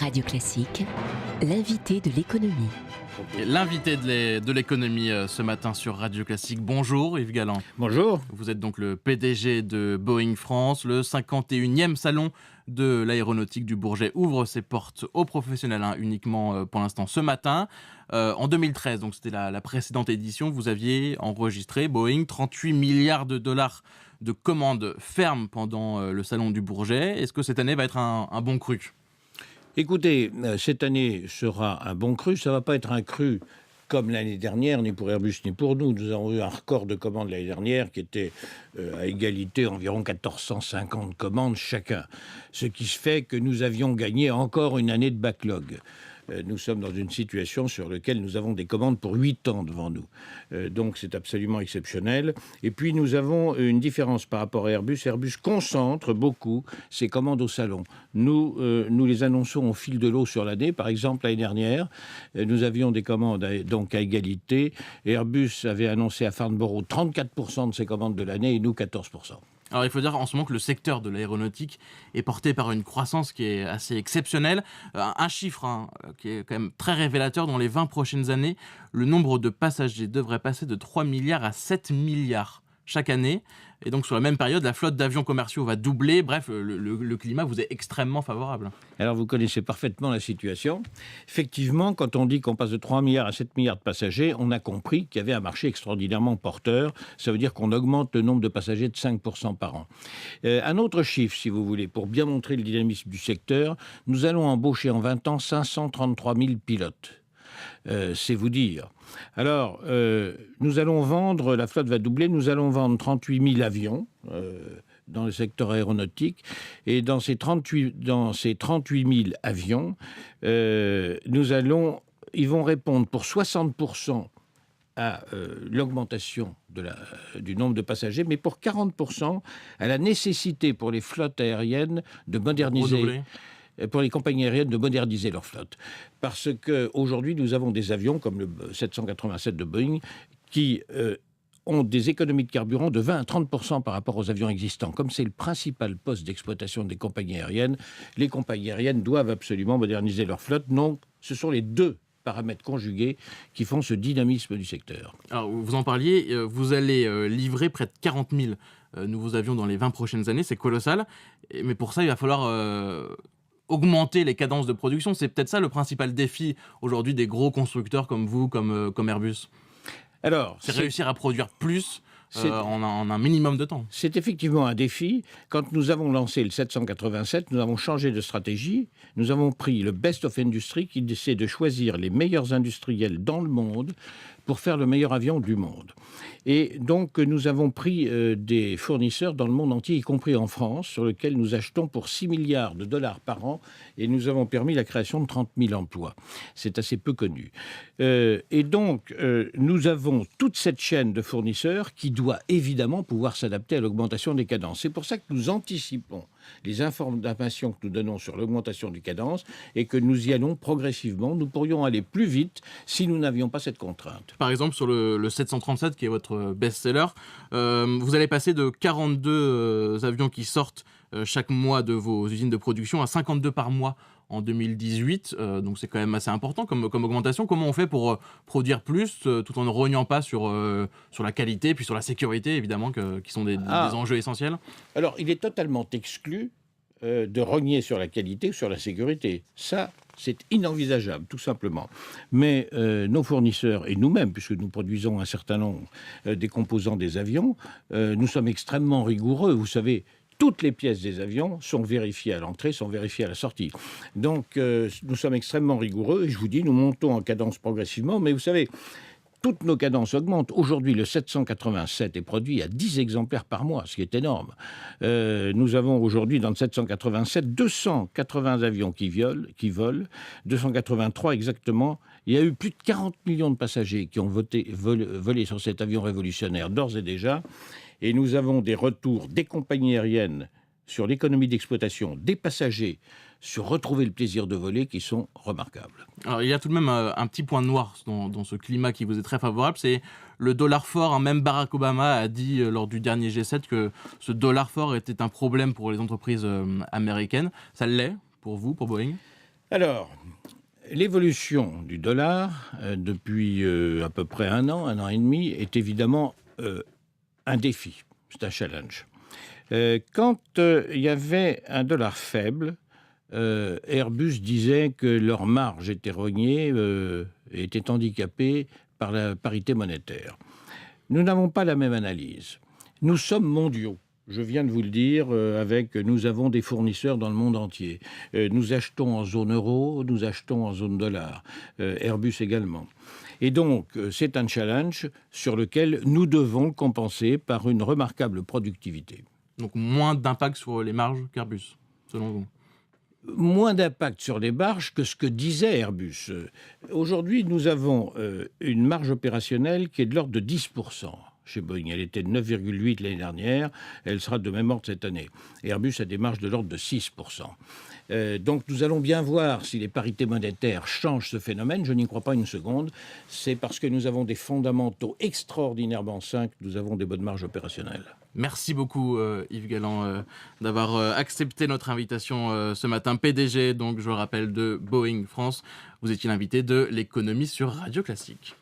Radio Classique, l'invité de l'économie. L'invité de l'économie ce matin sur Radio Classique. Bonjour Yves Galland. Bonjour. Vous êtes donc le PDG de Boeing France. Le 51e salon de l'aéronautique du Bourget ouvre ses portes aux professionnels, uniquement pour l'instant ce matin. En 2013, donc c'était la précédente édition, vous aviez enregistré, Boeing, 38 milliards de dollars de commandes fermes pendant le salon du Bourget. Est-ce que cette année va être un bon cru ? Écoutez, cette année sera un bon cru. Ça ne va pas être un cru comme l'année dernière, ni pour Airbus ni pour nous. Nous avons eu un record de commandes l'année dernière qui était à égalité environ 1450 commandes chacun. Ce qui fait que nous avions gagné encore une année de backlog. Nous sommes dans une situation sur laquelle nous avons des commandes pour 8 ans devant nous. Donc c'est absolument exceptionnel. Et puis nous avons une différence par rapport à Airbus. Airbus concentre beaucoup ses commandes au salon. Nous les annonçons au fil de l'eau sur l'année. Par exemple, l'année dernière, nous avions des commandes donc à égalité. Airbus avait annoncé à Farnborough 34% de ses commandes de l'année et nous 14%. Alors il faut dire en ce moment que le secteur de l'aéronautique est porté par une croissance qui est assez exceptionnelle. Un chiffre qui est quand même très révélateur, dans les 20 prochaines années, le nombre de passagers devrait passer de 3 milliards à 7 milliards chaque année. Et donc sur la même période, la flotte d'avions commerciaux va doubler. Bref, le climat vous est extrêmement favorable. Alors vous connaissez parfaitement la situation. Effectivement, quand on dit qu'on passe de 3 milliards à 7 milliards de passagers, on a compris qu'il y avait un marché extraordinairement porteur. Ça veut dire qu'on augmente le nombre de passagers de 5% par an. Un autre chiffre, si vous voulez, pour bien montrer le dynamisme du secteur, nous allons embaucher en 20 ans 533 000 pilotes. C'est vous dire. Alors, nous allons vendre, la flotte va doubler, nous allons vendre 38 000 avions dans le secteur aéronautique. Et dans ces 38 000 avions, ils vont répondre pour 60% à l'augmentation du nombre de passagers, mais pour 40% à la nécessité pour les flottes aériennes de moderniser. Pour les compagnies aériennes de moderniser leur flotte. Parce qu'aujourd'hui, nous avons des avions comme le 787 de Boeing qui ont des économies de carburant de 20 à 30% par rapport aux avions existants. Comme c'est le principal poste d'exploitation des compagnies aériennes, les compagnies aériennes doivent absolument moderniser leur flotte. Donc, ce sont les deux paramètres conjugués qui font ce dynamisme du secteur. Alors, vous en parliez, vous allez livrer près de 40 000 nouveaux avions dans les 20 prochaines années, c'est colossal. Mais pour ça, il va falloir augmenter les cadences de production. C'est peut-être ça le principal défi aujourd'hui des gros constructeurs comme vous, comme Airbus. Alors, c'est réussir à produire plus en un minimum de temps. C'est effectivement un défi. Quand nous avons lancé le 787, nous avons changé de stratégie. Nous avons pris le best of industry qui essaie de choisir les meilleurs industriels dans le monde pour faire le meilleur avion du monde. Et donc, nous avons pris des fournisseurs dans le monde entier, y compris en France, sur lesquels nous achetons pour 6 milliards de dollars par an, et nous avons permis la création de 30 000 emplois. C'est assez peu connu. Et donc, nous avons toute cette chaîne de fournisseurs qui doit évidemment pouvoir s'adapter à l'augmentation des cadences. C'est pour ça que nous anticipons les informations que nous donnons sur l'augmentation des cadences et que nous y allons progressivement. Nous pourrions aller plus vite si nous n'avions pas cette contrainte. Par exemple, sur le 737, qui est votre best-seller, vous allez passer de 42 avions qui sortent chaque mois de vos usines de production à 52 par mois en 2018. Donc c'est quand même assez important comme augmentation. Comment on fait pour produire plus tout en ne rognant pas sur la qualité et puis sur la sécurité, évidemment, qui sont des enjeux essentiels ? Alors, il est totalement exclu de rogner sur la qualité ou sur la sécurité. Ça, c'est inenvisageable, tout simplement. Mais nos fournisseurs et nous-mêmes, puisque nous produisons un certain nombre des composants des avions, nous sommes extrêmement rigoureux. Vous savez, toutes les pièces des avions sont vérifiées à l'entrée, sont vérifiées à la sortie. Donc, nous sommes extrêmement rigoureux. Et je vous dis, nous montons en cadence progressivement. Mais vous savez, toutes nos cadences augmentent. Aujourd'hui, le 787 est produit à 10 exemplaires par mois, ce qui est énorme. Nous avons aujourd'hui, dans le 787, 280 avions qui volent, 283 exactement. Il y a eu plus de 40 millions de passagers qui ont volé sur cet avion révolutionnaire, d'ores et déjà. Et nous avons des retours des compagnies aériennes sur l'économie d'exploitation, des passagers, sur retrouver le plaisir de voler, qui sont remarquables. Alors, il y a tout de même un petit point noir dans ce climat qui vous est très favorable, c'est le dollar fort. Même Barack Obama a dit lors du dernier G7 que ce dollar fort était un problème pour les entreprises américaines. Ça l'est pour vous, pour Boeing ? Alors, l'évolution du dollar depuis à peu près un an et demi, est évidemment un défi, c'est un challenge. Quand il y avait un dollar faible, Airbus disait que leur marge était rognée, était handicapée par la parité monétaire. Nous n'avons pas la même analyse. Nous sommes mondiaux. Je viens de vous le dire, nous avons des fournisseurs dans le monde entier. Nous achetons en zone euro, nous achetons en zone dollar. Airbus également. Et donc, c'est un challenge sur lequel nous devons compenser par une remarquable productivité. Donc moins d'impact sur les marges qu'Airbus, selon vous? Moins d'impact sur les marges que ce que disait Airbus. Aujourd'hui, nous avons une marge opérationnelle qui est de l'ordre de 10%. Chez Boeing, elle était de 9,8 l'année dernière, elle sera de même ordre cette année. Airbus a des marges de l'ordre de 6%. Donc nous allons bien voir si les parités monétaires changent ce phénomène. Je n'y crois pas une seconde. C'est parce que nous avons des fondamentaux extraordinairement sains que nous avons des bonnes marges opérationnelles. Merci beaucoup Yves Galland d'avoir accepté notre invitation ce matin. PDG, donc je le rappelle, de Boeing France. Vous étiez l'invité de l'économie sur Radio Classique.